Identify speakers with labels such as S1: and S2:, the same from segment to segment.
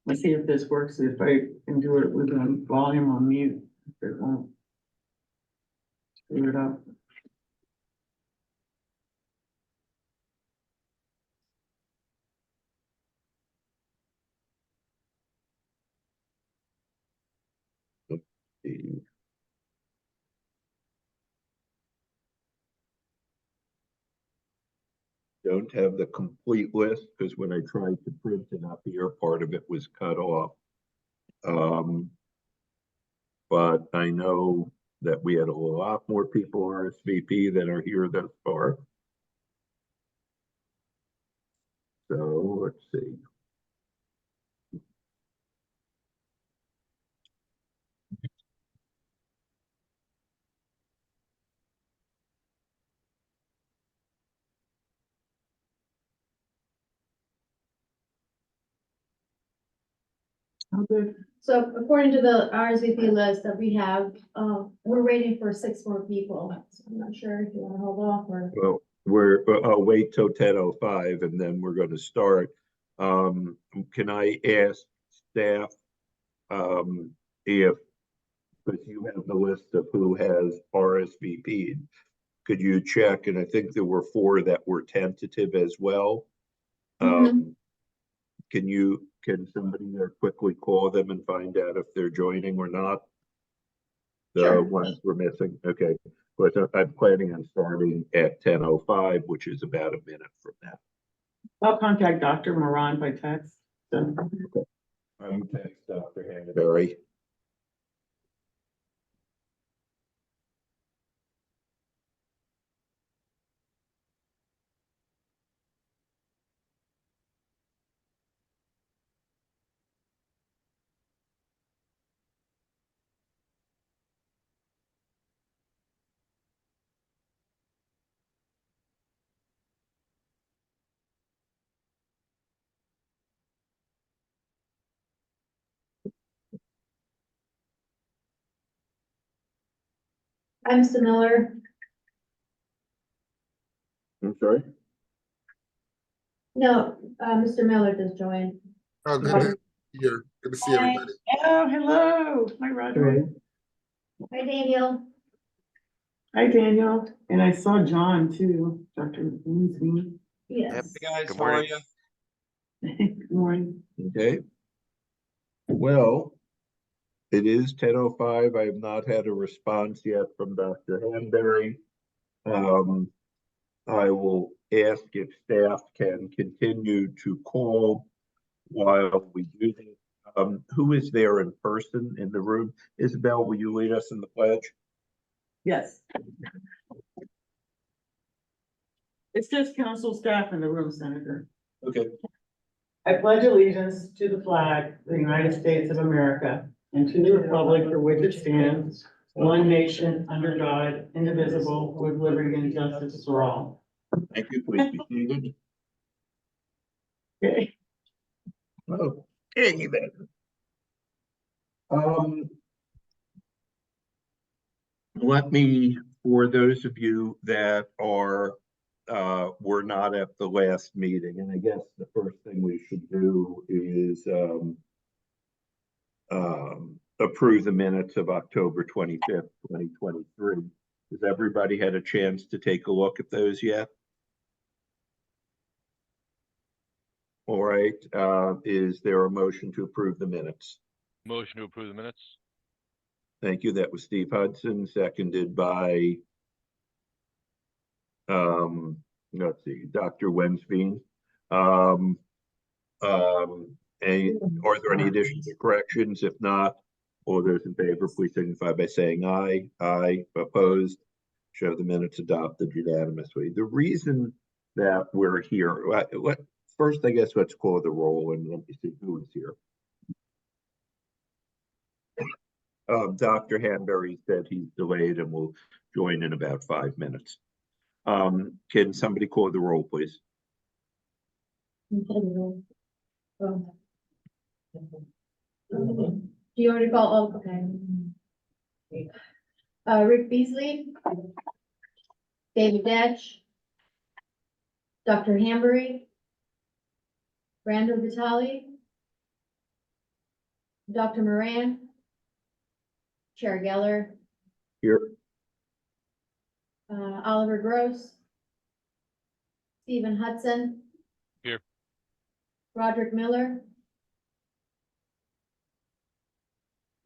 S1: Let's see if this works, if I can do it with volume on mute. If it won't. Figure it out.
S2: Don't have the complete list because when I tried to print it up here, part of it was cut off. But I know that we had a lot more people RSVP than are here thus far. So let's see.
S1: Okay.
S3: So according to the RSVP list that we have, we're waiting for 6 more people. So I'm not sure if you want to hold off or.
S2: Well, I'll wait till 10:05 and then we're going to start. Can I ask staff if, because you have the list of who has RSVP'd, could you check? And I think there were 4 that were tentative as well. Can somebody there quickly call them and find out if they're joining or not? The
S3: Sure.
S2: ones we're missing. Okay. But I'm planning on starting at 10:05, which is about a minute from now.
S1: I'll contact Dr. Moran by text. So.
S2: Okay. I'm text Dr. Hannaberry.
S3: Hi, Mr. Miller.
S2: I'm sorry?
S3: No, Mr. Miller just joined.
S4: Oh, good to be here. Good to see everybody.
S1: Oh, hello. Hi, Roger.
S3: Hi, Daniel.
S1: Hi, Daniel. And I saw John too, Dr. Lindsay.
S3: Yes.
S5: Hey guys,
S6: Good
S5: how are
S6: morning.
S5: you?
S1: Good morning.
S2: Okay. Well, it is 10:05. I have not had a response yet from Dr. Hanberry. I will ask if staff can continue to call while we do this. Who is there in person in the room? Isabel, will you lead us in the pledge?
S1: Yes. It's just council staff in the room, Senator.
S2: Okay.
S1: I pledge allegiance to the flag of the United States of America and to the republic for which it stands, one nation, under God, indivisible, with liberty and justice for all.
S2: Thank you. Please be seated.
S1: Okay.
S2: Okay, then. Let me, for those of you that are were not at the last meeting, and I guess the first thing we should do is approve the minutes of October 25th, 2023. Has everybody had a chance to take a look at those yet? All right, is there a motion to approve the minutes?
S6: Motion to approve the minutes.
S2: Thank you. That was Steve Hudson, seconded by, let's see, Dr. Wensveen. Are there any additions or corrections? If not, all those in favor, please signify by saying aye. Aye. Opposed? Show the minutes adopted unanimously. The reason that we're here, first, I guess, let's call the roll and let me see who is here. Dr. Hanberry said he's delayed and will join in about 5 minutes. Can somebody call the roll, please?
S3: Do you already call? Oh, okay. Rick Beasley, David Datch, Dr. Hanbury, Brando Vitale, Dr. Moran, Chair Geller,
S2: Here,
S3: Oliver Gross, Stephen Hudson.
S6: Here.
S3: Roderick Miller.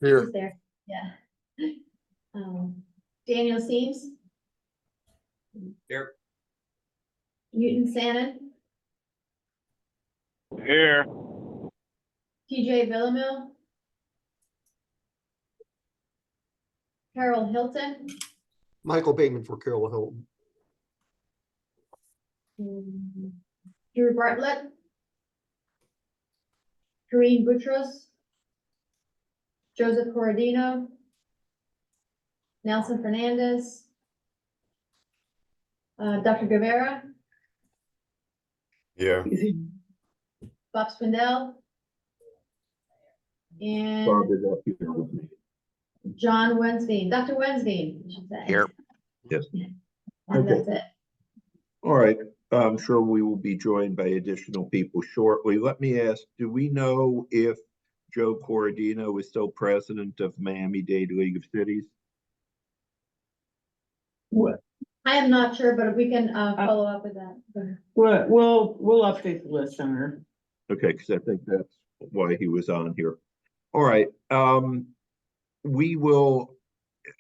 S4: Here,
S3: Who's there? Yeah. Daniel Seams.
S5: Here.
S3: Newton Sannon,
S6: Here.
S3: TJ Villamil. Carol Hilton.
S5: Michael Bateman for Carol Hilton.
S3: Drew Bartlett. Corinne Boutros. Joseph Corradino. Nelson Fernandez. Dr. Guevara.
S4: yeah,
S3: Bob Spindell.
S2: Bob
S3: And
S2: is up here with me.
S3: John Wensveen, Dr. Wensveen, I should say.
S5: Here.
S2: Yes.
S3: And that's it.
S2: All right, I'm sure we will be joined by additional people shortly. Let me ask, do we know if Joe Corradino is still president of Miami-Dade League of Cities?
S1: What,
S3: I am not sure, but we can follow up with that.
S1: we'll update the list on her.
S2: Okay, because I think that's why he was on here. All right, we will,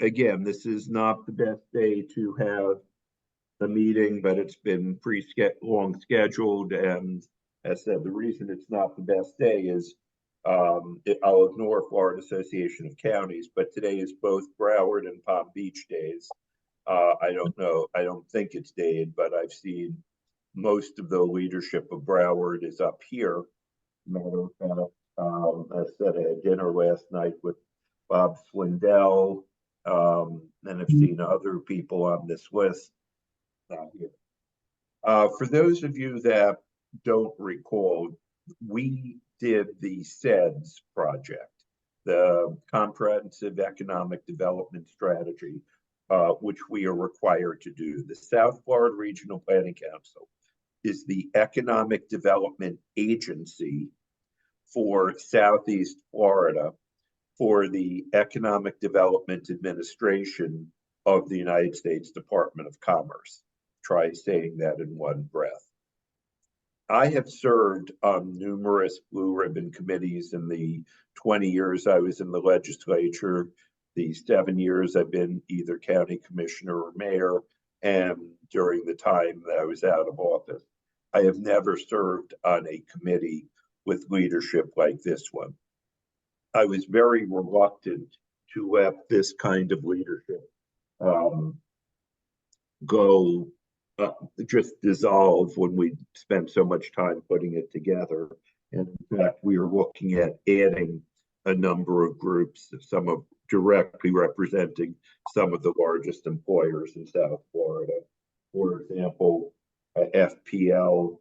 S2: again, this is not the best day to have a meeting, but it's been long scheduled, and as I said, the reason it's not the best day is I'll ignore Florida Association of Counties, but today is both Broward and Palm Beach days. I don't know, I don't think it's dated, but I've seen most of the leadership of Broward is up here. Matter of fact, I said I had dinner last night with Bob Swindell, and I've seen other people on this list. Here. For those of you that don't recall, we did the CEDS project, the Comprehensive Economic Development Strategy, which we are required to do. The South Florida Regional Planning Council is the economic development agency for Southeast Florida for the Economic Development Administration of the United States Department of Commerce. Try saying that in one breath. I have served on numerous blue ribbon committees in the 20 years I was in the legislature, the 7 years I've been either county commissioner or mayor, and during the time that I was out of office. I have never served on a committee with leadership like this one. I was very reluctant to let this kind of leadership go just dissolve when we spent so much time putting it together. And in fact, we are looking at adding a number of groups, some of directly representing some of the largest employers in South Florida. For example, FPL,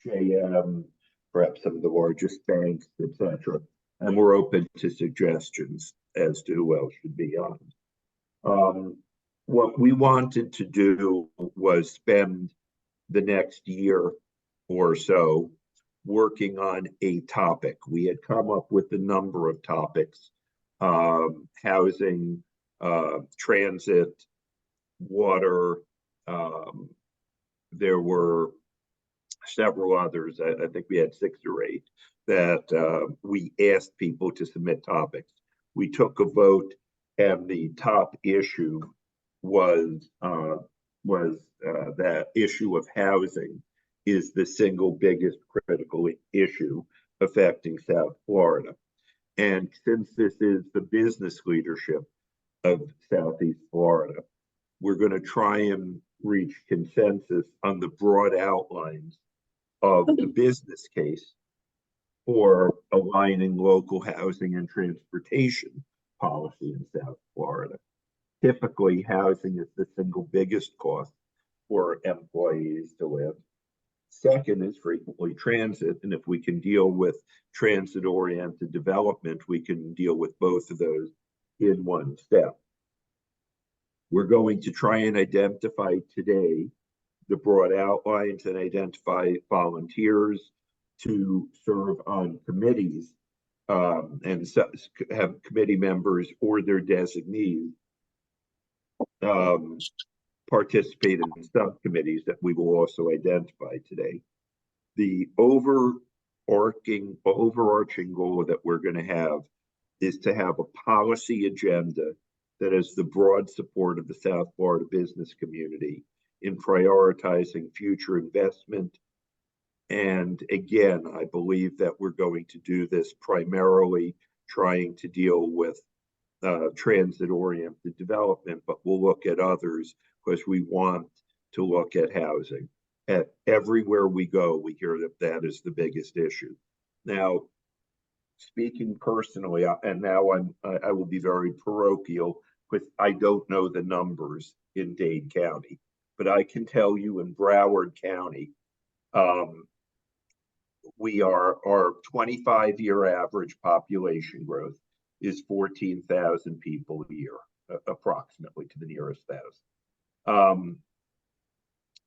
S2: JM, perhaps some of the largest banks, etc. And we're open to suggestions as to who else should be on. What we wanted to do was spend the next year or so working on a topic. We had come up with a number of topics, housing, transit, water. There were several others. I think we had 6 or 8 that we asked people to submit topics. We took a vote, and the top issue was that issue of housing is the single biggest critical issue affecting South Florida. And since this is the business leadership of Southeast Florida, we're going to try and reach consensus on the broad outlines of the business case for aligning local housing and transportation policy in South Florida. Typically, housing is the single biggest cost for employees to live. Second is frequently transit, and if we can deal with transit-oriented development, we can deal with both of those in one step. We're going to try and identify today the broad outlines and identify volunteers to serve on committees and have committee members or their designees participate in subcommittees that we will also identify today. The overarching goal that we're going to have is to have a policy agenda that has the broad support of the South Florida business community in prioritizing future investment. And again, I believe that we're going to do this primarily trying to deal with transit-oriented development, but we'll look at others because we want to look at housing. At everywhere we go, we hear that that is the biggest issue. Now, speaking personally, and now I will be very parochial, because I don't know the numbers in Dade County, but I can tell you in Broward County, our 25-year average population growth is 14,000 people a year, approximately, to the nearest thousand.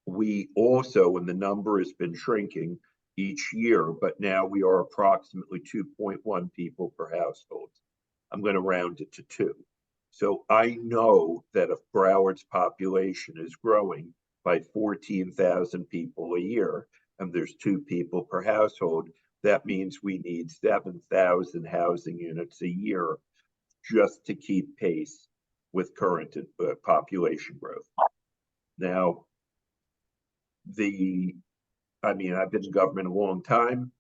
S2: We also, and the number has been shrinking each year, but now we are approximately 2.1 people per household. I'm going to round it to 2. So I know that if Broward's population is growing by 14,000 people a year, and there's 2 people per household, that means we need 7,000 housing units a year just to keep pace with current population growth. Now, I've been in government a long time.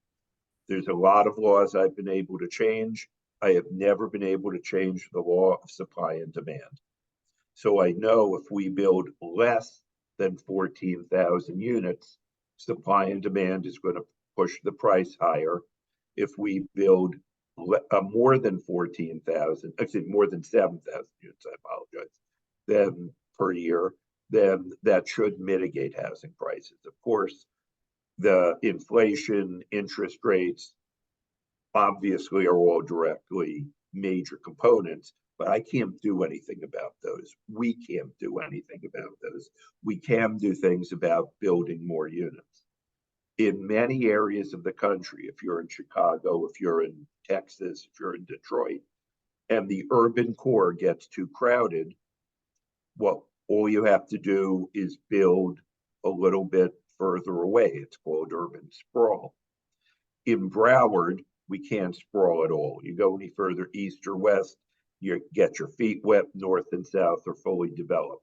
S2: There's a lot of laws I've been able to change. I have never been able to change the law of supply and demand. So I know if we build less than 14,000 units, supply and demand is going to push the price higher. If we build more than 14,000, actually more than 7,000 units, I apologize, then per year, then that should mitigate housing prices. Of course, the inflation, interest rates, obviously are all directly major components, but I can't do anything about those. We can't do anything about those. We can do things about building more units. In many areas of the country, if you're in Chicago, if you're in Texas, if you're in Detroit, and the urban core gets too crowded, well, all you have to do is build a little bit further away. It's called urban sprawl. In Broward, we can't sprawl at all. You go any further east or west, you get your feet wet. North and south are fully developed.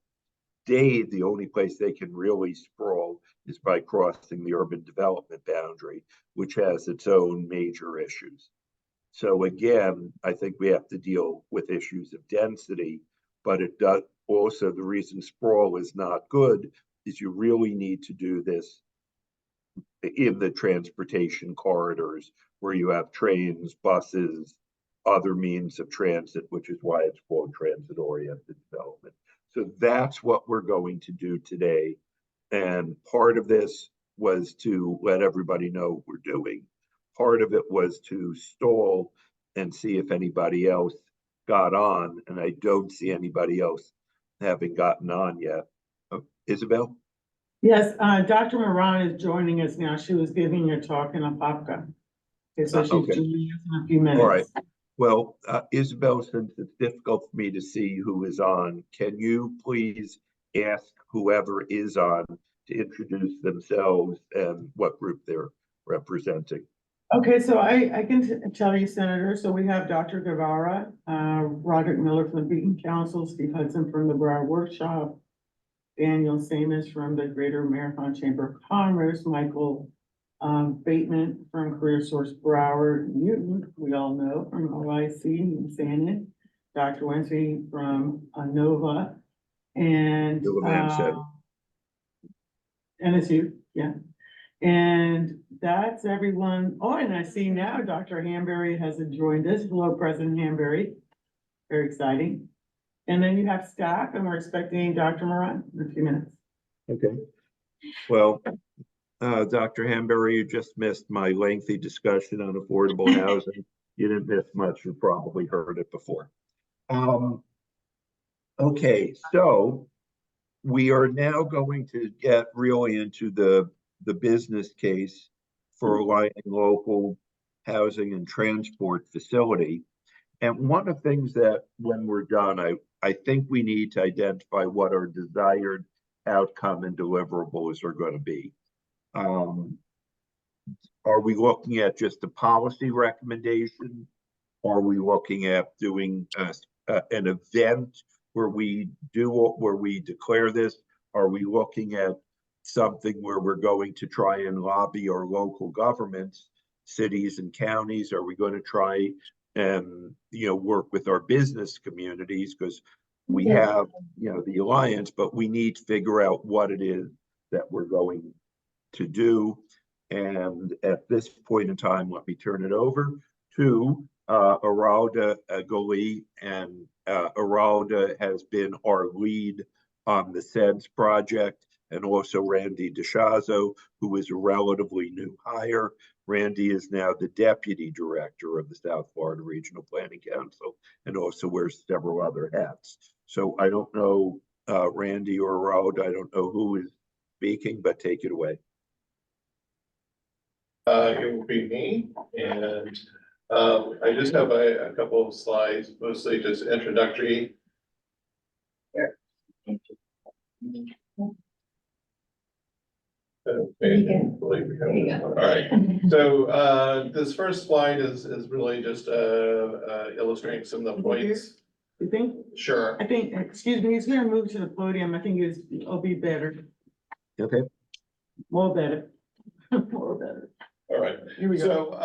S2: Dade, the only place they can really sprawl is by crossing the urban development boundary, which has its own major issues. So again, I think we have to deal with issues of density, but it does also, the reason sprawl is not good is you really need to do this in the transportation corridors where you have trains, buses, other means of transit, which is why it's called transit-oriented development. So that's what we're going to do today. And part of this was to let everybody know what we're doing. Part of it was to stall and see if anybody else got on, and I don't see anybody else having gotten on yet. Isabel?
S1: Yes, Dr. Moran is joining us now. She was giving a talk in Apopka. Okay, so she's joining us in a few minutes.
S2: All right. Well, Isabel, since it's difficult for me to see who is on, can you please ask whoever is on to introduce themselves and what group they're representing?
S1: Okay, so I can tell you, Senator, so we have Dr. Guevara, Roderick Miller from the Beacon Council, Steve Hudson from the Broward Workshop, Daniel Samus from the Greater Marathon Chamber of Commerce, Michael Bateman from Career Source Broward, Newton, we all know from OIC in Sandon, Dr. Wednesday from Nova, and NSU, yeah. And that's everyone. Oh, and I see now Dr. Hanbury has joined us. Hello, President Hanbury. Very exciting. And then you have staff, and we're expecting Dr. Moran in a few minutes.
S2: Okay. Well, Dr. Hanbury, you just missed my lengthy discussion on affordable housing. You didn't miss much. You probably heard it before. Okay, so we are now going to get really into the business case for aligning local housing and transport facility. And one of the things that when we're done, I think we need to identify what our desired outcome and deliverables are going to be. Are we looking at just a policy recommendation? Are we looking at doing an event where we declare this? Are we looking at something where we're going to try and lobby our local governments, cities and counties? Are we going to try and work with our business communities, because we have the alliance, but we need to figure out what it is that we're going to do. And at this point in time, let me turn it over to Aralda Goli, and Aralda has been our lead on the CEDS project, and also Randy DeShazo, who is a relatively new hire. Randy is now the deputy director of the South Florida Regional Planning Council, and also wears several other hats. So I don't know, Randy or Aralda, I don't know who is speaking, but take it away.
S7: It will be me, and I just have a couple of slides, mostly just introductory. All right, so this first slide is really just illustrating some of the points.
S1: You think?
S7: Sure.
S1: I think, excuse me, he's gonna move to the podium. I think it'll be better,
S2: Okay.
S1: more better, more better.
S7: All right.
S1: Here we go.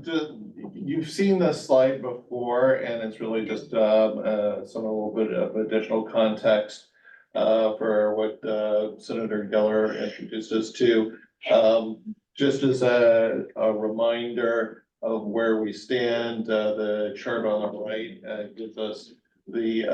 S7: So, you've seen this slide before, and it's really just some a little bit of additional context for what Senator Geller introduced us to. Just as a reminder of where we stand, the chart on the right gives us the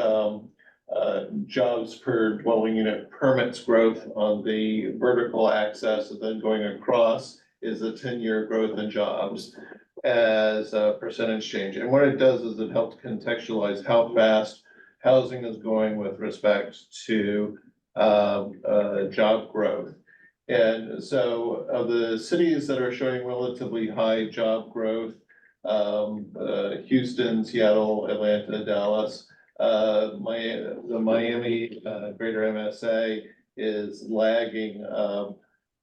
S7: jobs per dwelling unit permits growth on the vertical axis, and then going across is the 10-year growth in jobs as a percentage change. And what it does is it helps contextualize how fast housing is going with respect to job growth. And so of the cities that are showing relatively high job growth, Houston, Seattle, Atlanta, Dallas, the Miami greater MSA is lagging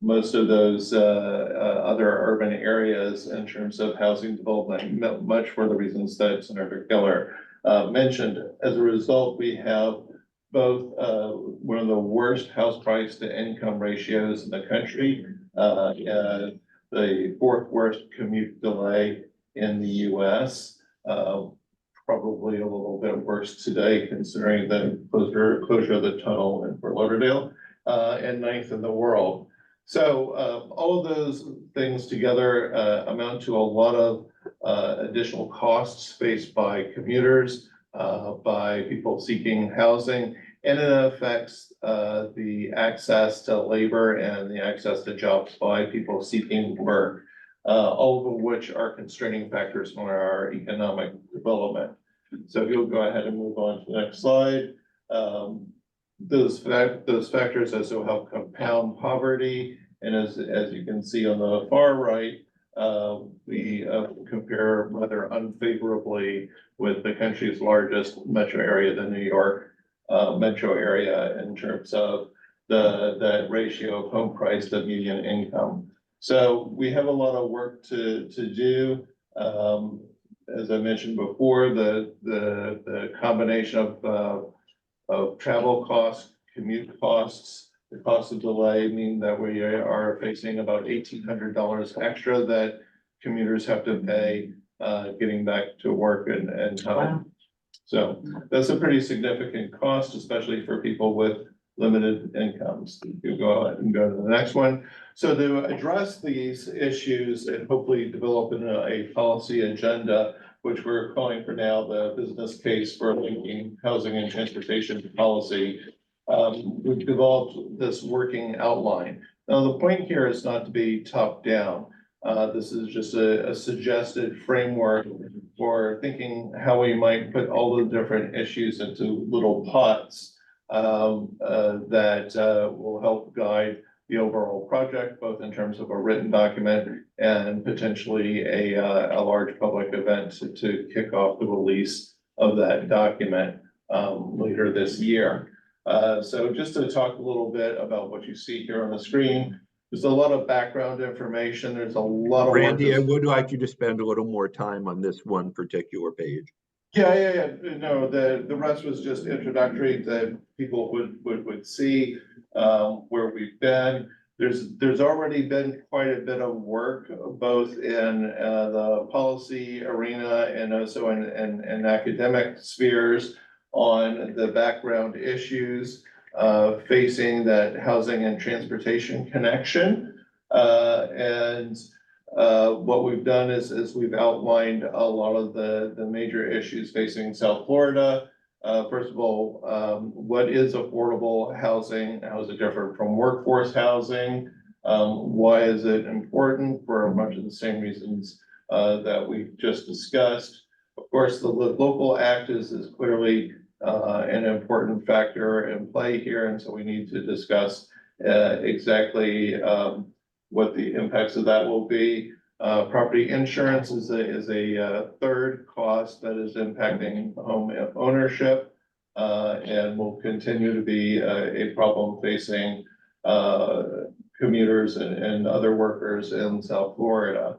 S7: most of those other urban areas in terms of housing development, much for the reasons that Senator Geller mentioned. As a result, we have both one of the worst house price to income ratios in the country, the fourth worst commute delay in the US, probably a little bit worse today considering the closure of the tunnel in Fort Lauderdale, and ninth in the world. So all of those things together amount to a lot of additional costs faced by commuters, by people seeking housing, and it affects the access to labor and the access to jobs by people seeking work, all of which are constraining factors on our economic development. So if you'll go ahead and move on to the next slide. Those factors also help compound poverty, and as you can see on the far right, we compare rather unfavorably with the country's largest metro area, the New York metro area, in terms of that ratio of home price to median income. So we have a lot of work to do. As I mentioned before, the combination of travel costs, commute costs, the cost of delay mean that we are facing about $1,800 extra that commuters have to pay getting back to work and home.
S1: Wow.
S7: So that's a pretty significant cost, especially for people with limited incomes. You go ahead and go to the next one. So to address these issues and hopefully develop a policy agenda, which we're calling for now the business case for linking housing and transportation policy, we've developed this working outline. Now, the point here is not to be top down. This is just a suggested framework for thinking how we might put all the different issues into little pots that will help guide the overall project, both in terms of a written document and potentially a large public event to kick off the release of that document later this year. So just to talk a little bit about what you see here on the screen, there's a lot of background information. There's a lot of work
S2: Randy, I
S7: that's-
S2: would like you to spend a little more time on this one particular page.
S7: Yeah. No, the rest was just introductory that people would see where we've been. There's already been quite a bit of work, both in the policy arena and also in academic spheres on the background issues facing that housing and transportation connection. What we've done is we've outlined a lot of the major issues facing South Florida. First of all, what is affordable housing? How is it different from workforce housing? Why is it important? For a bunch of the same reasons that we've just discussed. Of course, the local act is clearly an important factor in play here, and so we need to discuss exactly what the impacts of that will be. Property insurance is a third cost that is impacting home ownership and will continue to be a problem facing commuters and other workers in South Florida.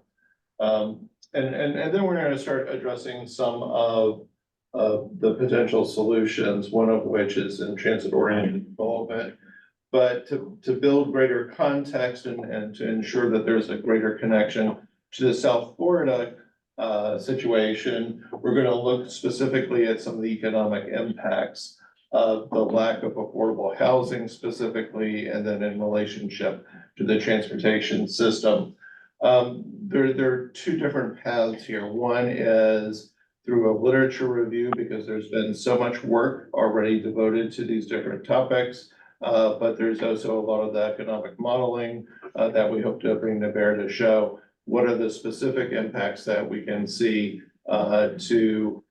S7: And then we're going to start addressing some of the potential solutions, one of which is in transit-oriented development. But to build greater context and to ensure that there's a greater connection to the South Florida situation, we're going to look specifically at some of the economic impacts of the lack of affordable housing specifically, and then in relationship to the transportation system. There are two different paths here. One is through a literature review, because there's been so much work already devoted to these different topics. But there's also a lot of the economic modeling that we hope to bring to bear to show what are the specific impacts that we can see to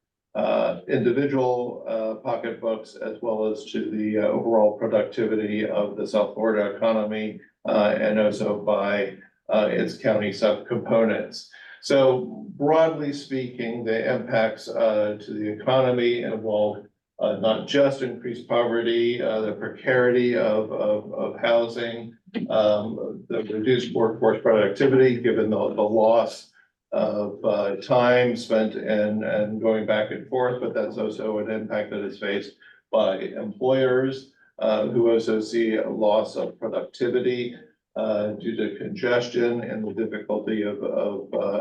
S7: individual pocketbooks, as well as to the overall productivity of the South Florida economy, and also by its county subcomponents. So broadly speaking, the impacts to the economy involve not just increased poverty, the precarity of housing, the reduced workforce productivity, given the loss of time spent and going back and forth, but that's also an impact that is faced by employers who also see a loss of productivity due to congestion and the difficulty of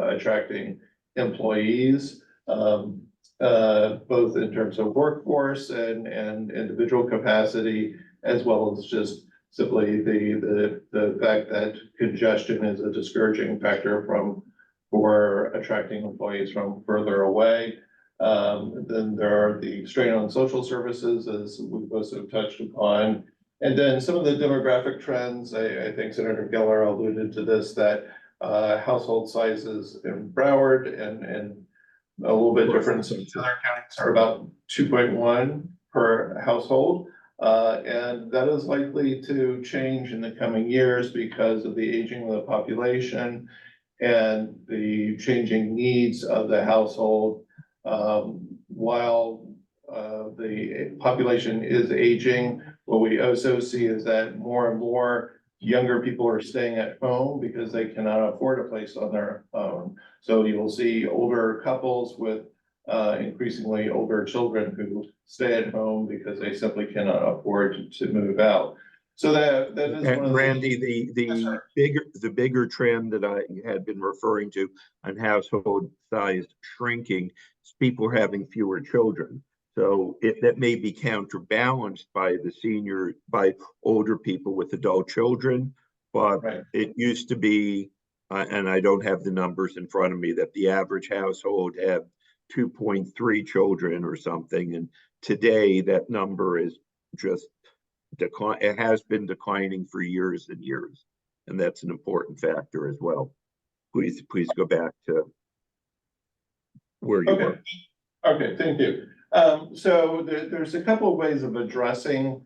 S7: attracting employees. Both in terms of workforce and individual capacity, as well as just simply the fact that congestion is a discouraging factor for attracting employees from further away. Then there are the strain on social services, as we've also touched upon. And then some of the demographic trends, I think Senator Geller alluded to this, that household sizes in Broward and a little bit different. Some other counties are about 2.1 per household. And that is likely to change in the coming years because of the aging of the population and the changing needs of the household. While the population is aging, what we also see is that more and more younger people are staying at home because they cannot afford a place on their own. So you will see older couples with increasingly older children who stay at home because they simply cannot afford to move out. So that is one of
S2: Randy, the bigger trend that I had been referring to on household size shrinking is people are having fewer children. So that may be counterbalanced by by older people with adult children, but
S7: Right.
S2: It used to be, and I don't have the numbers in front of me, that the average household had 2.3 children or something, and today that number is just decline. It has been declining for years and years, and that's an important factor as well. Please go back to where you were.
S7: Okay, thank you. So there's a couple of ways of addressing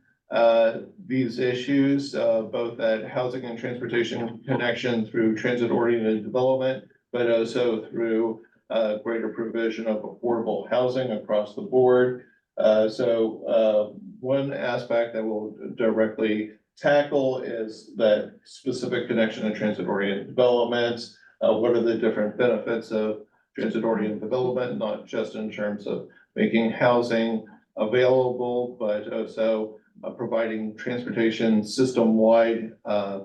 S7: these issues, both at housing and transportation connection through transit-oriented development, but also through greater provision of affordable housing across the board. One aspect that we'll directly tackle is that specific connection and transit-oriented developments. What are the different benefits of transit-oriented development, not just in terms of making housing available, but also providing transportation system-wide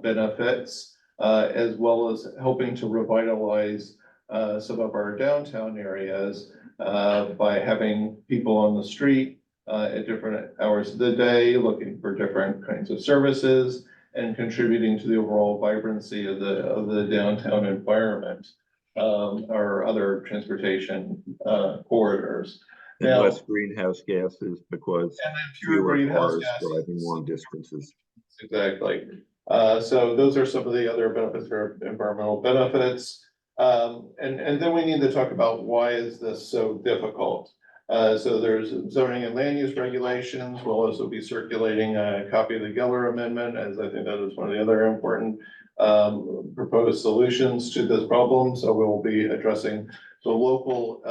S7: benefits, as well as helping to revitalize some of our downtown areas by having people on the street at different hours of the day, looking for different kinds of services and contributing to the overall vibrancy of the downtown environment, or other transportation corridors.
S2: And
S7: Now,
S2: less greenhouse gases because
S7: and then fewer
S2: fewer
S7: greenhouse
S2: cars
S7: gases.
S2: driving long distances.
S7: Exactly. So those are some of the other benefits for environmental benefits. And then we need to talk about why is this so difficult? So there's zoning and land use regulations. We'll also be circulating a copy of the Geller Amendment, as I think that is one of the other important proposed solutions to this problem. So we'll be addressing the local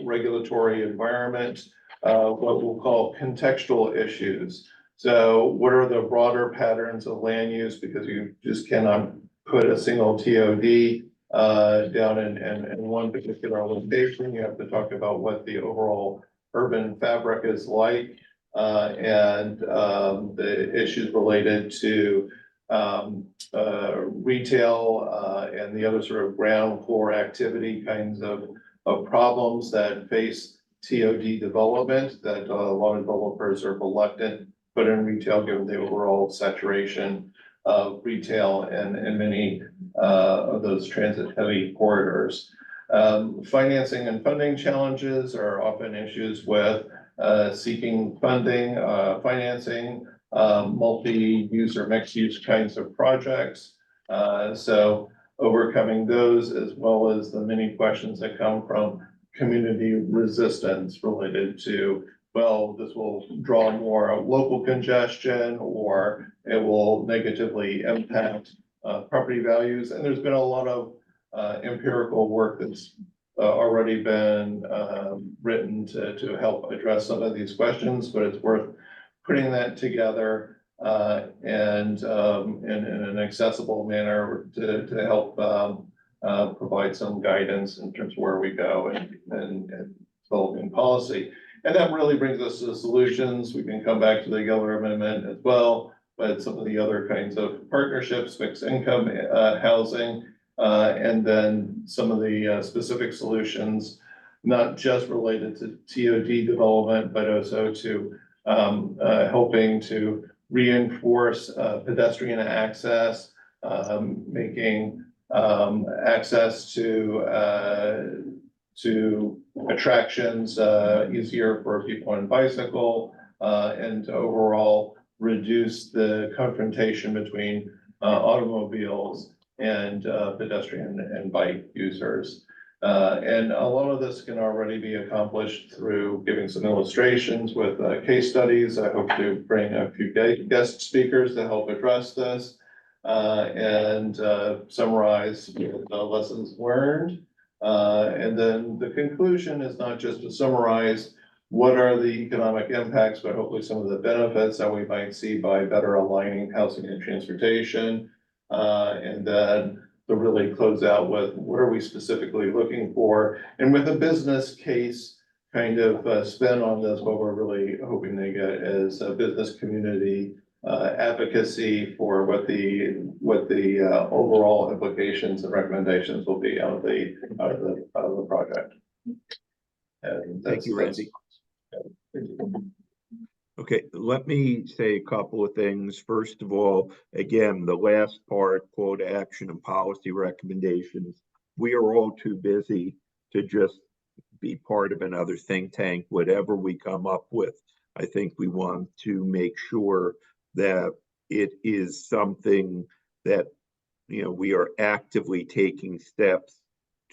S7: regulatory environment, what we'll call contextual issues. So what are the broader patterns of land use? Because you just cannot put a single TOD down in one particular location. You have to talk about what the overall urban fabric is like, and the issues related to retail and the other sort of ground floor activity kinds of problems that face TOD development that a lot of developers are reluctant put in retail given the overall saturation of retail and many of those transit heavy corridors. Financing and funding challenges are often issues with seeking funding, financing, multi-use or mixed use kinds of projects. So overcoming those, as well as the many questions that come from community resistance related to, well, this will draw more local congestion or it will negatively impact property values. And there's been a lot of empirical work that's already been written to help address some of these questions, but it's worth putting that together and in an accessible manner to help provide some guidance in terms of where we go and developing policy. And that really brings us to the solutions. We can come back to the Geller Amendment as well, but some of the other kinds of partnerships, fixed income housing, and then some of the specific solutions, not just related to TOD development, but also to helping to reinforce pedestrian access, making access to attractions easier for people on bicycle, and to overall reduce the confrontation between automobiles and pedestrian and bike users. And a lot of this can already be accomplished through giving some illustrations with case studies. I hope to bring a few guest speakers to help address this and summarize the lessons learned. And then the conclusion is not just to summarize what are the economic impacts, but hopefully some of the benefits that we might see by better aligning housing and transportation. And then to really close out with what are we specifically looking for, and with a business case kind of spin on this, what we're really hoping to get is a business community advocacy for what the overall implications and recommendations will be out of the project. And
S2: Thank you, Randy. Okay, let me say a couple of things. First of all, again, the last part, call to action and policy recommendations. We are all too busy to just be part of another think tank. Whatever we come up with, I think we want to make sure that it is something that, you know, we are actively taking steps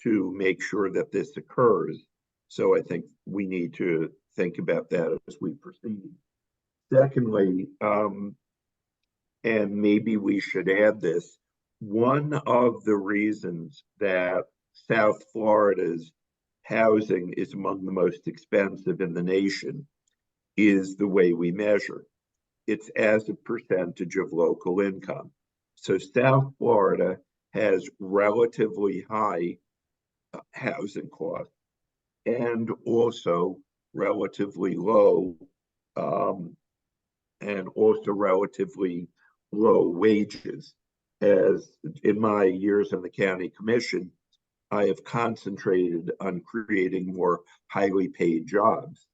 S2: to make sure that this occurs. So I think we need to think about that as we proceed. Secondly, and maybe we should add this, one of the reasons that South Florida's housing is among the most expensive in the nation is the way we measure. It's as a percentage of local income. So South Florida has relatively high housing costs and also relatively low wages. As in my years on the county commission, I have concentrated on creating more highly paid jobs.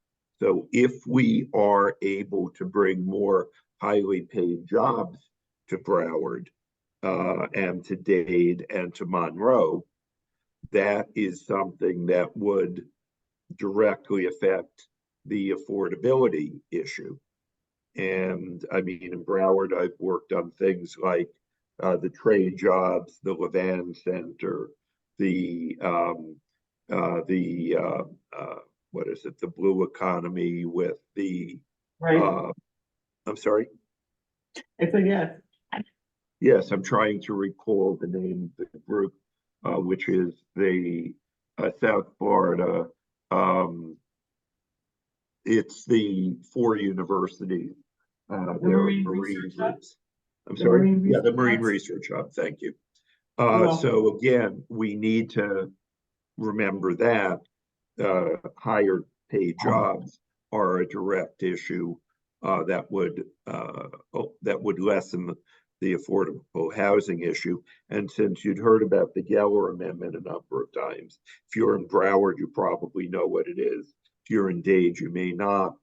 S2: So if we are able to bring more highly paid jobs to Broward and to Dade and to Monroe, that is something that would directly affect the affordability issue. And I mean, in Broward, I've worked on things like the trade jobs, the Levan Center, the what is it, the blue economy with the,
S1: Right,
S2: I'm sorry?
S1: it's a yes.
S2: Yes, I'm trying to recall the name of the group, which is the South Florida. It's the 4 universities. They're
S1: Marine
S2: marine
S1: Research Hub?
S2: groups. I'm
S1: The
S2: sorry.
S1: Marine
S2: Yeah, the
S1: Research
S2: Marine
S1: Hub?
S2: Research Hub. Thank you.
S1: welcome.
S2: So again, we need to remember that higher paid jobs are a direct issue that would lessen the affordable housing issue. And since you'd heard about the Geller Amendment a number of times, if you're in Broward, you probably know what it is. If you're in Dade, you may not.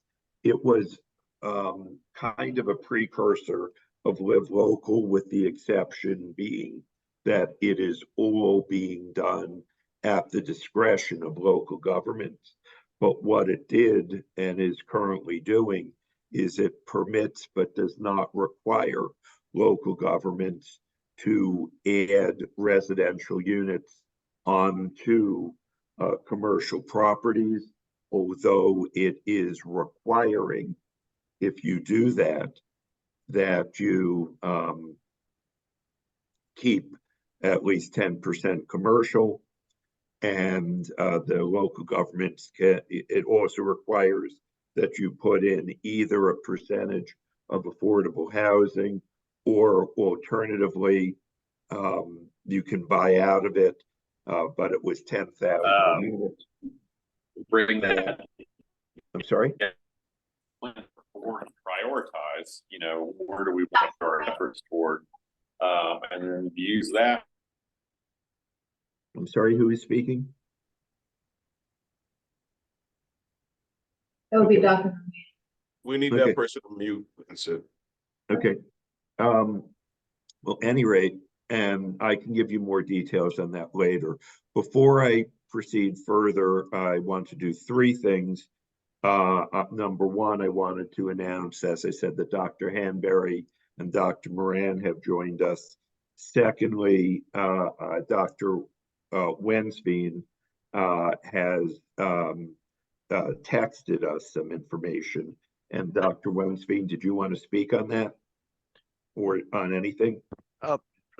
S2: It was kind of a precursor of Live Local, with the exception being that it is all being done at the discretion of local governments. But what it did and is currently doing is it permits but does not require local governments to add residential units onto commercial properties, although it is requiring, if you do that, that you keep at least 10% commercial. And the local governments it also requires that you put in either a percentage of affordable housing, or alternatively, you can buy out of it, but it was 10,000 units.
S8: Bring that
S2: I'm sorry?
S8: forward and prioritize, where do we want our efforts toward, and then use that.
S2: I'm sorry, who is speaking?
S3: It would be Dr.
S4: We need
S2: Okay.
S4: that person to mute. That's it.
S2: Okay. Well, any rate, and I can give you more details on that later. Before I proceed further, I want to do 3 things. Number one, I wanted to announce, as I said, that Dr. Hanbury and Dr. Moran have joined us. Secondly, Dr. Wensveen has texted us some information. And Dr. Wensveen, did you want to speak on that or on anything?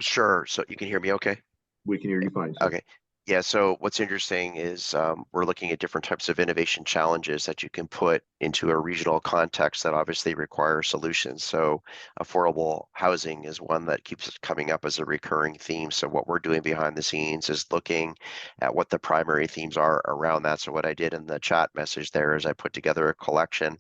S9: Sure. So you can hear me okay?
S2: We can hear you fine, sir.
S9: Okay. Yeah, so what's interesting is we're looking at different types of innovation challenges that you can put into a regional context that obviously require solutions. So affordable housing is one that keeps coming up as a recurring theme. So what we're doing behind the scenes is looking at what the primary themes are around that. So what I did in the chat message there is I put together a collection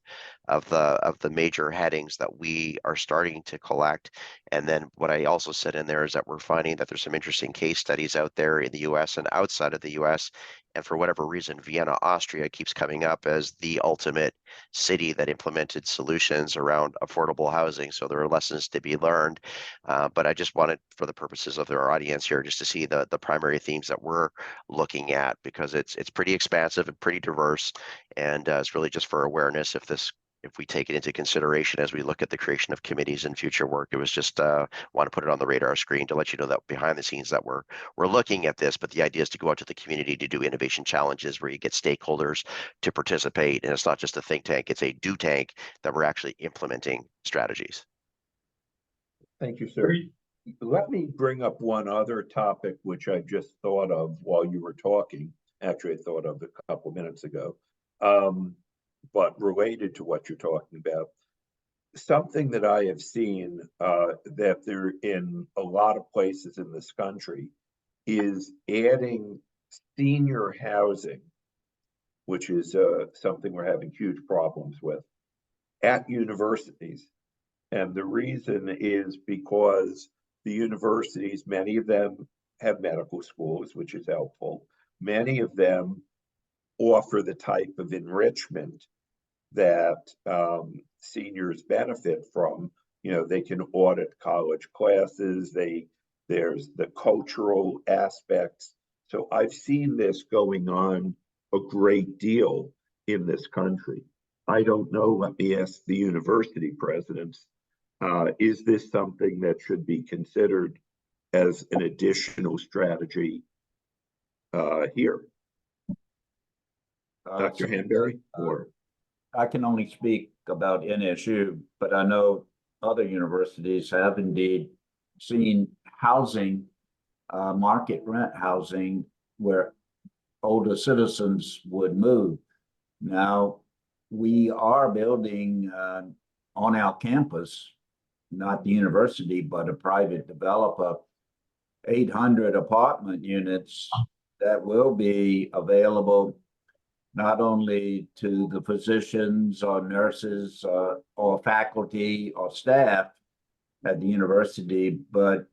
S9: of the major headings that we are starting to collect. And then what I also said in there is that we're finding that there's some interesting case studies out there in the US and outside of the US. And for whatever reason, Vienna, Austria keeps coming up as the ultimate city that implemented solutions around affordable housing. So there are lessons to be learned. But I just wanted, for the purposes of our audience here, just to see the primary themes that we're looking at, because it's pretty expansive and pretty diverse. And it's really just for awareness if we take it into consideration as we look at the creation of committees and future work. It was just want to put it on the radar screen to let you know that behind the scenes that we're looking at this, but the idea is to go out to the community to do innovation challenges where you get stakeholders to participate, and it's not just a think tank, it's a do tank that we're actually implementing strategies.
S2: Thank you, sir. Let me bring up one other topic which I just thought of while you were talking. Actually, I thought of a couple minutes ago, but related to what you're talking about. Something that I have seen that there in a lot of places in this country is adding senior housing, which is something we're having huge problems with, at universities. And the reason is because the universities, many of them have medical schools, which is helpful. Many of them offer the type of enrichment that seniors benefit from. You know, they can audit college classes, there's the cultural aspects. So I've seen this going on a great deal in this country. I don't know, let me ask the university presidents, is this something that should be considered as an additional strategy here? Dr. Hanbury, or?
S10: I can only speak about NSU, but I know other universities have indeed seen housing, market rent housing, where older citizens would move. Now, we are building on our campus, not the university, but a private developer, 800 apartment units that will be available not only to the physicians or nurses or faculty or staff at the university, but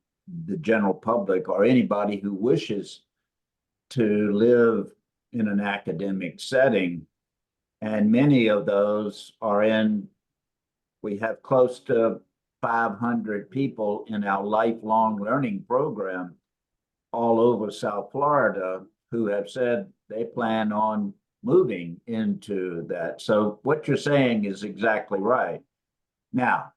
S10: the general public or anybody who wishes to live in an academic setting. And many of those are we have close to 500 people in our lifelong learning program all over South Florida who have said they plan on moving into that. So what you're saying is exactly right. Now,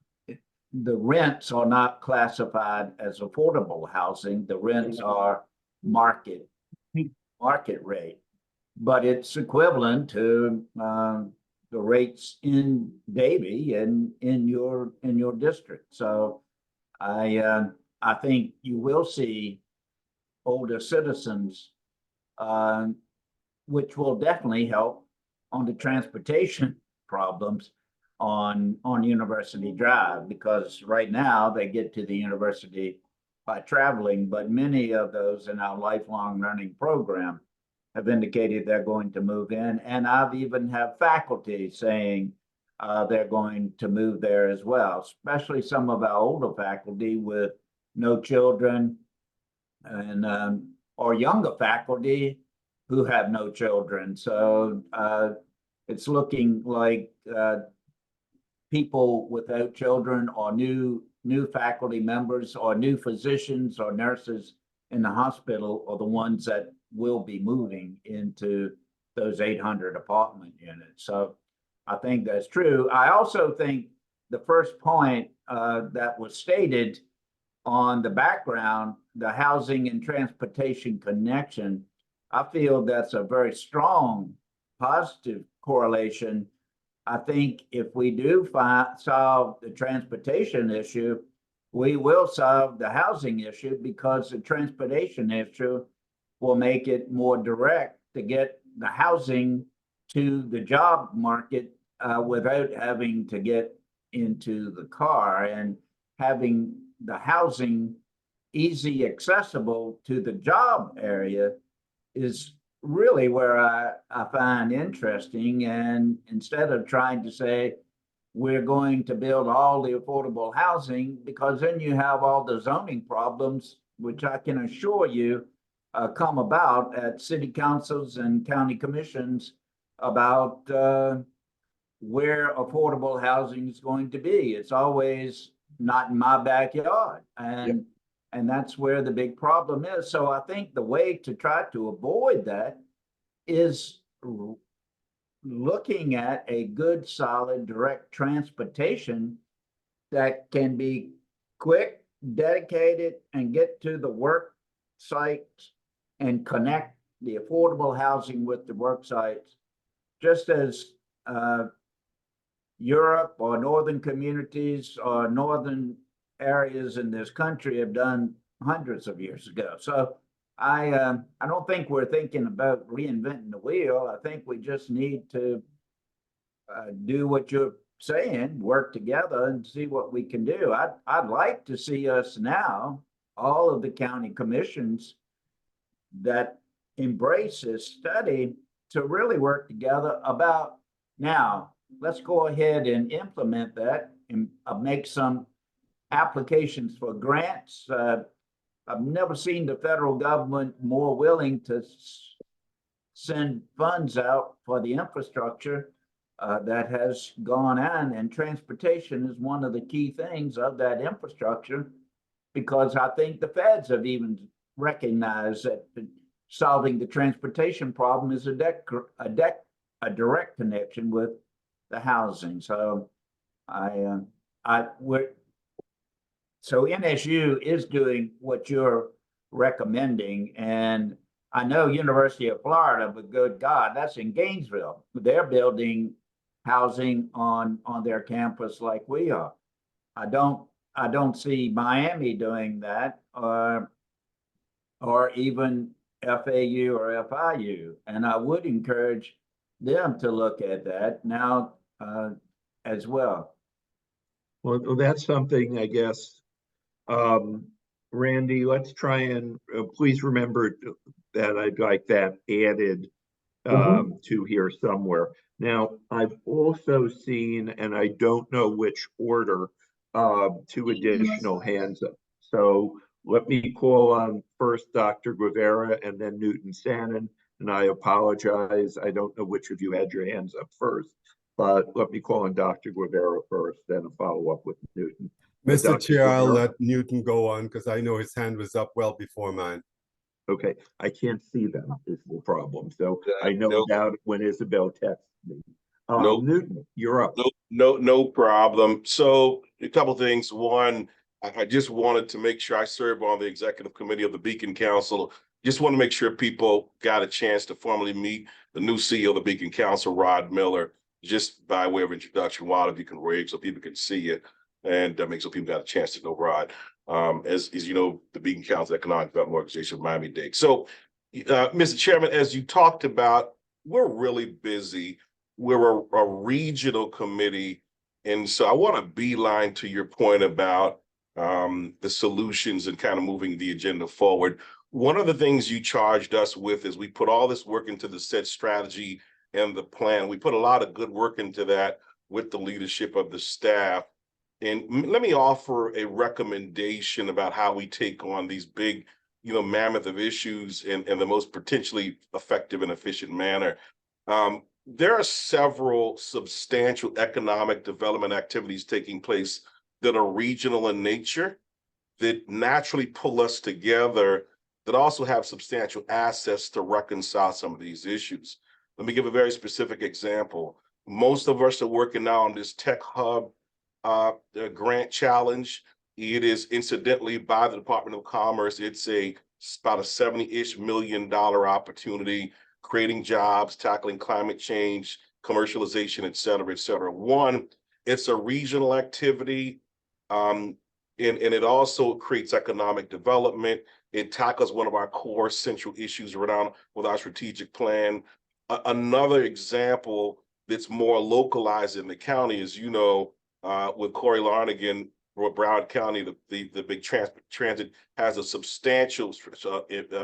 S10: the rents are not classified as affordable housing. The rents are market rate, but it's equivalent to the rates in Davie and in your district. So I think you will see older citizens, which will definitely help on the transportation problems on University Drive, because right now they get to the university by traveling, but many of those in our lifelong learning program have indicated they're going to move in. And I've even have faculty saying they're going to move there as well, especially some of our older faculty with no children and or younger faculty who have no children. So it's looking like people without children or new faculty members or new physicians or nurses in the hospital are the ones that will be moving into those 800 apartment units. So I think that's true. I also think the first point that was stated on the background, the housing and transportation connection, I feel that's a very strong positive correlation. I think if we do solve the transportation issue, we will solve the housing issue, because the transportation issue will make it more direct to get the housing to the job market without having to get into the car, and having the housing easy accessible to the job area is really where I find interesting. And instead of trying to say we're going to build all the affordable housing, because then you have all the zoning problems, which I can assure you come about at city councils and county commissions about where affordable housing is going to be. It's always not in my backyard. And that's where the big problem is. So I think the way to try to avoid that is looking at a good, solid, direct transportation that can be quick, dedicated, and get to the work sites and connect the affordable housing with the work sites, just as Europe or northern communities or northern areas in this country have done hundreds of years ago. So I don't think we're thinking about reinventing the wheel. I think we just need to do what you're saying, work together and see what we can do. I'd like to see us now, all of the county commissions that embrace this study, to really work together about, now, let's go ahead and implement that and make some applications for grants. I've never seen the federal government more willing to send funds out for the infrastructure that has gone on, and transportation is one of the key things of that infrastructure, because I think the feds have even recognized that solving the transportation problem is a direct connection with the housing. So so NSU is doing what you're recommending, and I know University of Florida, but good God, that's in Gainesville. They're building housing on their campus like we are. I don't see Miami doing that, or even FAU or FIU, and I would encourage them to look at that now as well.
S2: Well, that's something, I guess. Randy, let's try and please remember that I'd like that added to here somewhere. Now, I've also seen, and I don't know which order, two additional hands up. So let me call on first Dr. Guevara and then Newton Sannon. And I apologize, I don't know which of you had your hands up first, but let me call on Dr. Guevara first, then a follow-up with Newton.
S11: Mr.
S2: Dr.
S11: Chair, I'll
S2: Guevara.
S11: let Newton go on because I know his hand was up well before mine.
S2: Okay, I can't see them is the problem. So I know about it when Isabel texts me. Newton, you're up.
S4: No problem. So a couple things. One, I just wanted to make sure I serve on the executive committee of the Beacon Council. Just want to make sure people got a chance to formally meet the new CEO of the Beacon Council, Rod Miller, just by way of introduction, while if you can wave so people can see you, and that makes so people got a chance to know Rod. As you know, the Beacon Council Economic Development Organization of Miami-Dade. So, Mr. Chairman, as you talked about, we're really busy. We're a regional committee, and so I want to beeline to your point about the solutions and kind of moving the agenda forward. One of the things you charged us with is we put all this work into the CEDS strategy and the plan. We put a lot of good work into that with the leadership of the staff. And let me offer a recommendation about how we take on these big, mammoth of issues in the most potentially effective and efficient manner. There are several substantial economic development activities taking place that are regional in nature, that naturally pull us together, that also have substantial assets to reconcile some of these issues. Let me give a very specific example. Most of us are working now on this Tech Hub grant challenge. It is incidentally by the Department of Commerce. It's about a $70-ish million opportunity, creating jobs, tackling climate change, commercialization, et cetera, et cetera. One, it's a regional activity, and it also creates economic development. It tackles one of our core central issues around with our strategic plan. Another example that's more localized in the county is, with Corey Larnigan, Broward County, the big transit has a substantial